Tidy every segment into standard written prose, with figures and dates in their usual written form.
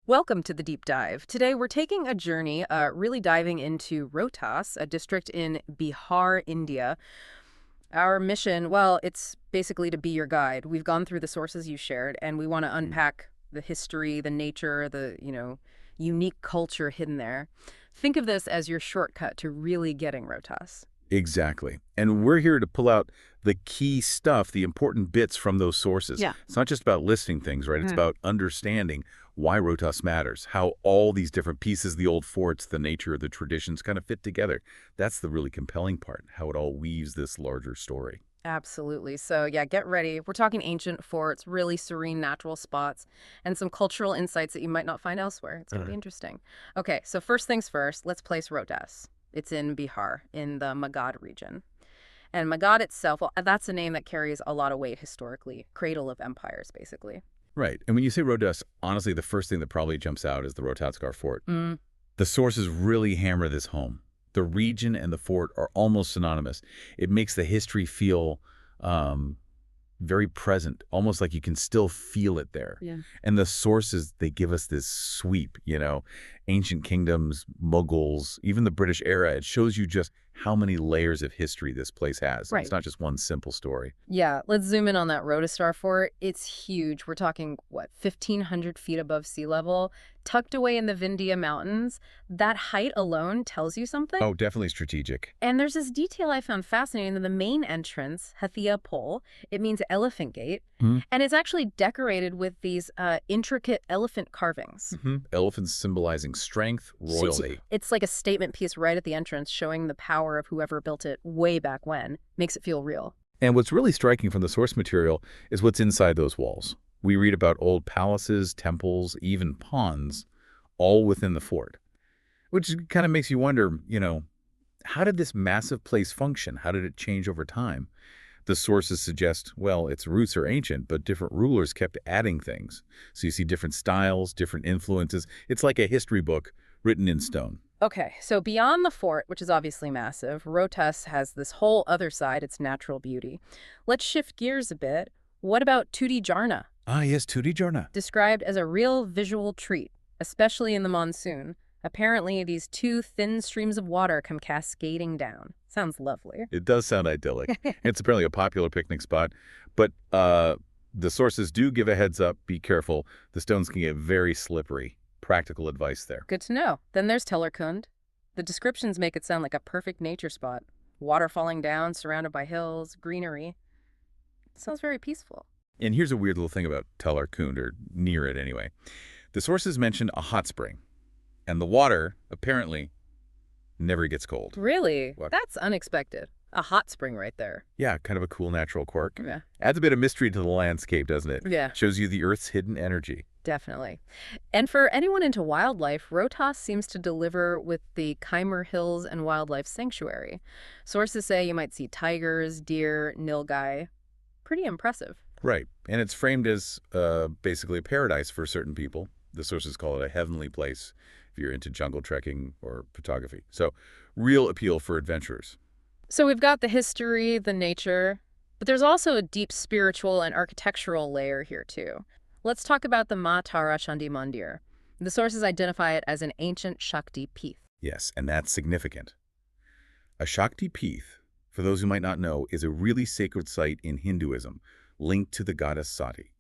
Welcome to the deep dive. Today we're taking a journey, really diving into Rohtas, a district in Bihar, India. Our mission, well, it's basically to be your guide. We've gone through the sources you shared, and we want to unpack the history, the nature, the unique culture hidden there. Think of this as your shortcut to really getting Rohtas. Exactly. And we're here to pull out the key stuff, the important bits from those sources. Yeah. It's not just about listing things, right? It's about understanding why Rotas matters, how all these different pieces, the old forts, the nature, the traditions kind of fit together. That's the really compelling part, how it all weaves this larger story. Absolutely. So, yeah, get ready. We're talking ancient forts, really serene natural spots, and some cultural insights that you might not find elsewhere. It's going to be interesting. Okay, so first things first, let's place Rohtas. It's in Bihar, in the Magad region. And Magad itself, well, that's a name that carries a lot of weight historically. Cradle of empires, basically. Right. And when you say Rotas, honestly, the first thing that probably jumps out is the Rohtasgarh Fort. Mm. The sources really hammer this home. The region and the fort are almost synonymous. It makes the history feel very present, almost like you can still feel it there. Yeah. And the sources, they give us this sweep, ancient kingdoms, Mughals, even the British era. It shows you just how many layers of history this place has. Right. It's not just one simple story. Yeah, let's zoom in on that Rohtasgarh Fort. It's huge. We're talking, what, 1,500 feet above sea level, tucked away in the Vindhya Mountains. That height alone tells you something. Oh, definitely strategic. And there's this detail I found fascinating in the main entrance, Hathia Pole. It means elephant gate. And it's actually decorated with these intricate elephant carvings. Elephants symbolizing strength, royalty. It's like a statement piece right at the entrance showing the power of whoever built it way back when. Makes it feel real. And what's really striking from the source material is what's inside those walls. We read about old palaces, temples, even ponds, all within the fort. Which kind of makes you wonder, how did this massive place function? How did it change over time? The sources suggest, well, its roots are ancient, but different rulers kept adding things. So you see different styles, different influences. It's like a history book written in stone. Okay, so beyond the fort, which is obviously massive, Rohtas has this whole other side, its natural beauty. Let's shift gears a bit. What about Tutti Jharna? Ah, yes, Tutti Jharna. Described as a real visual treat, especially in the monsoon. Apparently, these two thin streams of water come cascading down. Sounds lovely. It does sound idyllic. It's apparently a popular picnic spot, but the sources do give a heads up. Be careful. The stones can get very slippery. Practical advice there. Good to know. Then there's Telhar Kund. The descriptions make it sound like a perfect nature spot. Water falling down, surrounded by hills, greenery. It sounds very peaceful. And here's a weird little thing about Telhar Kund, or near it anyway. The sources mention a hot spring, and the water, apparently, never gets cold. Really? What? That's unexpected. A hot spring right there. Yeah, kind of a cool natural quirk. Yeah. Adds a bit of mystery to the landscape, doesn't it? Yeah. Shows you the Earth's hidden energy. Definitely. And for anyone into wildlife, Rohtas seems to deliver with the Kaimur Hills and Wildlife Sanctuary. Sources say you might see tigers, deer, nilgai. Pretty impressive. Right. And it's framed as basically a paradise for certain people. The sources call it a heavenly place if you're into jungle trekking or photography. So real appeal for adventurers. So we've got the history, the nature, but there's also a deep spiritual and architectural layer here too. Let's talk about the Maa Tara Chandi Mandir. The sources identify it as an ancient Shakti Peeth. Yes, and that's significant. A Shakti Peeth, for those who might not know, is a really sacred site in Hinduism linked to the goddess Sati.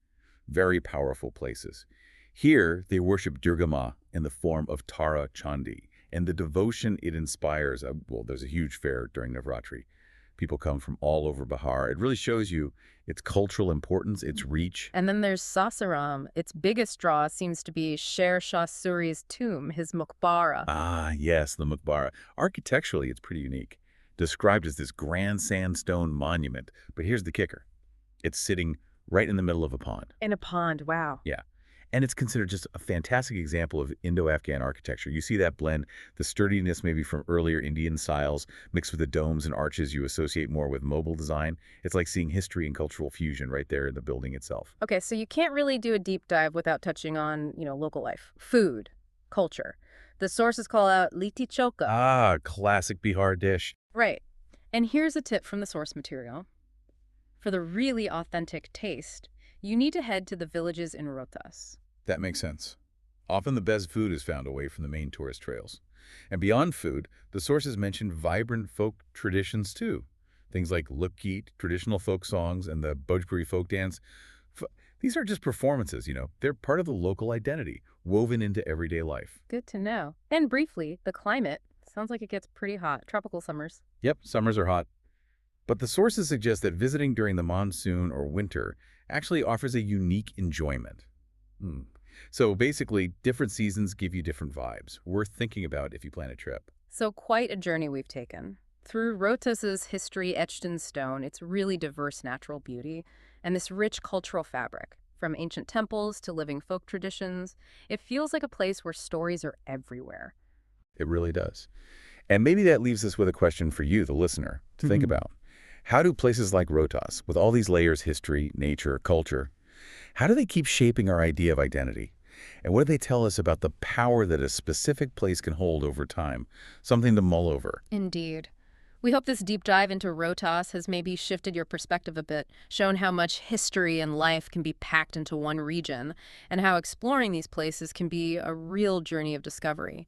Very powerful places. Here, they worship Durga Ma in the form of Tara Chandi, and the devotion it inspires, well, there's a huge fair during Navratri. People come from all over Bihar. It really shows you its cultural importance, its reach. And then there's Sasaram. Its biggest draw seems to be Sher Shah Suri's tomb, his Muqbara. Ah, yes, the Muqbara. Architecturally, it's pretty unique. Described as this grand sandstone monument. But here's the kicker. It's sitting right in the middle of a pond. In a pond, wow. Yeah. And it's considered just a fantastic example of Indo-Afghan architecture. You see that blend, the sturdiness maybe from earlier Indian styles, mixed with the domes and arches you associate more with mobile design. It's like seeing history and cultural fusion right there in the building itself. Okay, so you can't really do a deep dive without touching on, local life. Food, culture. The sources call out litti choka. Ah, classic Bihar dish. Right. And here's a tip from the source material. For the really authentic taste, you need to head to the villages in Rohtas. That makes sense. Often the best food is found away from the main tourist trails. And beyond food, the sources mention vibrant folk traditions too. Things like Lookgeet, traditional folk songs, and the Bhojpuri folk dance. F- These are just performances, They're part of the local identity, woven into everyday life. Good to know. And briefly, the climate sounds like it gets pretty hot. Tropical summers. Yep, summers are hot. But the sources suggest that visiting during the monsoon or winter actually offers a unique enjoyment. Hmm. So basically, different seasons give you different vibes, worth thinking about if you plan a trip. So quite a journey we've taken. Through Rohtas's history etched in stone, its really diverse natural beauty, and this rich cultural fabric. From ancient temples to living folk traditions, it feels like a place where stories are everywhere. It really does. And maybe that leaves us with a question for you, the listener, to think about. How do places like Rohtas, with all these layers, history, nature, culture, how do they keep shaping our idea of identity? And what do they tell us about the power that a specific place can hold over time? Something to mull over. Indeed. We hope this deep dive into Rohtas has maybe shifted your perspective a bit, shown how much history and life can be packed into one region, and how exploring these places can be a real journey of discovery.